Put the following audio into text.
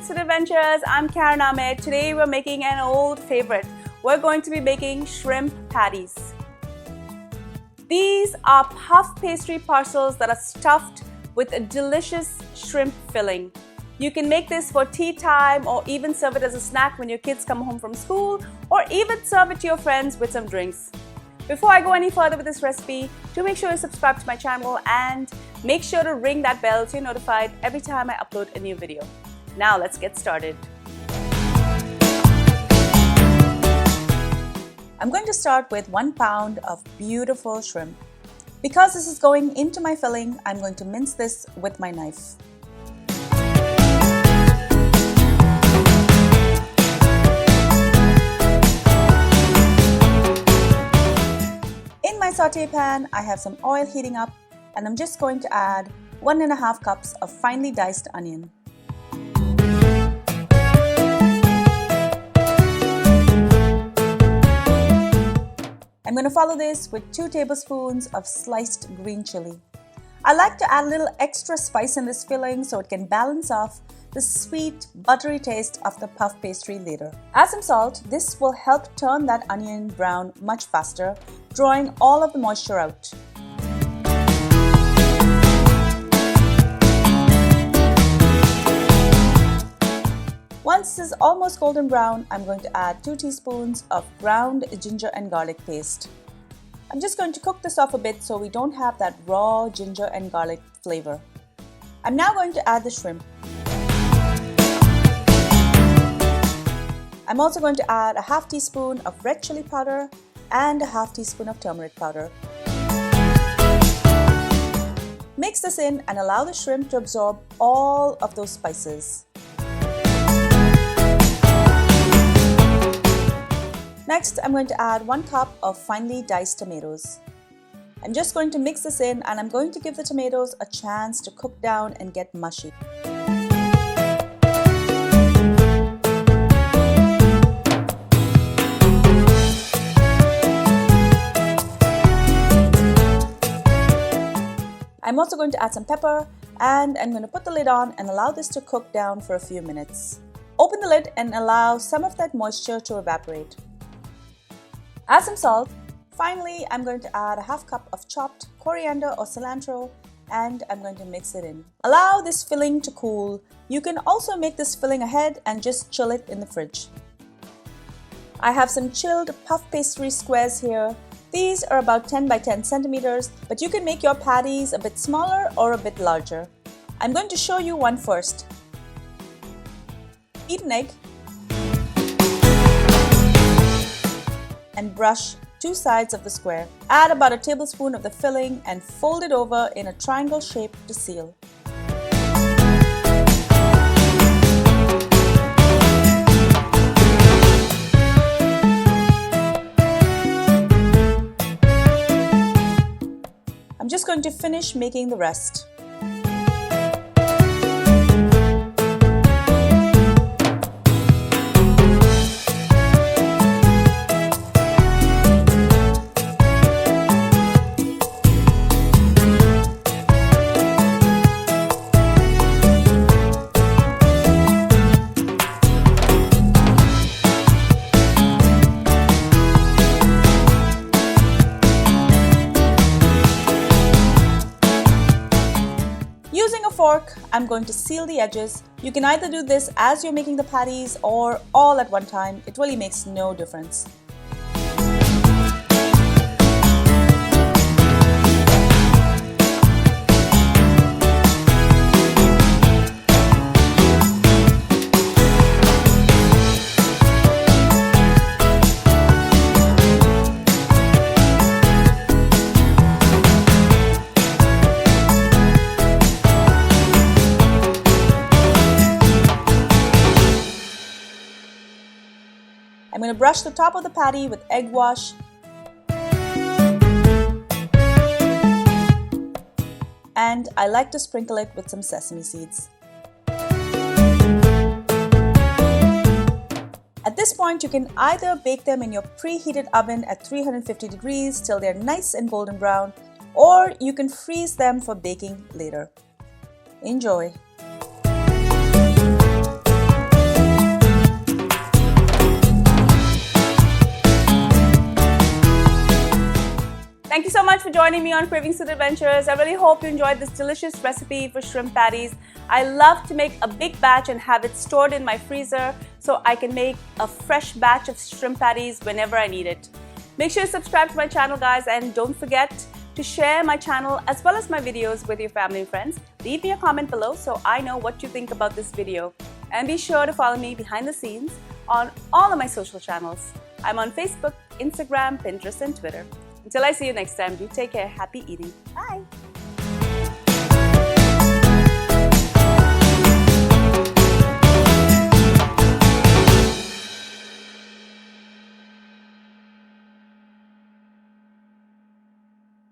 Instant Adventures. I'm Karen Ahmed. Today we're making an old favorite. We're going to be making shrimp patties. These are puff pastry parcels that are stuffed with a delicious shrimp filling. You can make this for tea time or even serve it as a snack when your kids come home from school, or even serve it to your friends with some drinks. Before I go any further with this recipe, do make sure you subscribe to my channel and make sure to ring that bell so you're notified every time I upload a new video. Now let's get started. I'm going to start with 1 pound of beautiful shrimp. Because this is going into my filling, I'm going to mince this with my knife. In my saute pan, I have some oil heating up, and I'm just going to add 1.5 cups of finely diced onion. I'm going to follow this with 2 tablespoons of sliced green chili. I like to add a little extra spice in this filling so it can balance off the sweet, buttery taste of the puff pastry later. Add some salt. This will help turn that onion brown much faster, drawing all of the moisture out. Once this is almost golden brown, I'm going to add 2 teaspoons of ground ginger and garlic paste. I'm just going to cook this off a bit so we don't have that raw ginger and garlic flavor. I'm now going to add the shrimp. I'm also going to add a half teaspoon of red chili powder and a half teaspoon of turmeric powder. Mix this in and allow the shrimp to absorb all of those spices. Next, I'm going to add 1 cup of finely diced tomatoes. I'm just going to mix this in, and I'm going to give the tomatoes a chance to cook down and get mushy. I'm also going to add some pepper, and I'm going to put the lid on and allow this to cook down for a few minutes. Open the lid and allow some of that moisture to evaporate. Add some salt. Finally, I'm going to add a half cup of chopped coriander or cilantro, and I'm going to mix it in. Allow this filling to cool. You can also make this filling ahead and just chill it in the fridge. I have some chilled puff pastry squares here. These are about 10 by 10 centimeters, but you can make your patties a bit smaller or a bit larger. I'm going to show you one first. Beat an egg and brush 2 sides of the square. Add about a tablespoon of the filling and fold it over in a triangle shape to seal. I'm just going to finish making the rest. Using a fork, I'm going to seal the edges. You can either do this as you're making the patties or all at one time. It really makes no difference. I'm going to brush the top of the patty with egg wash. And I like to sprinkle it with some sesame seeds. At this point, you can either bake them in your preheated oven at 350 degrees till they're nice and golden brown, or you can freeze them for baking later. Enjoy! Thank you so much for joining me on Cravings Food Adventures. I really hope you enjoyed this delicious recipe for shrimp patties. I love to make a big batch and have it stored in my freezer so I can make a fresh batch of shrimp patties whenever I need it. Make sure to subscribe to my channel, guys, and don't forget to share my channel as well as my videos with your family and friends. Leave me a comment below so I know what you think about this video. And be sure to follow me behind the scenes on all of my social channels. I'm on Facebook, Instagram, Pinterest, and Twitter. Until I see you next time, do take care. Happy eating. Bye.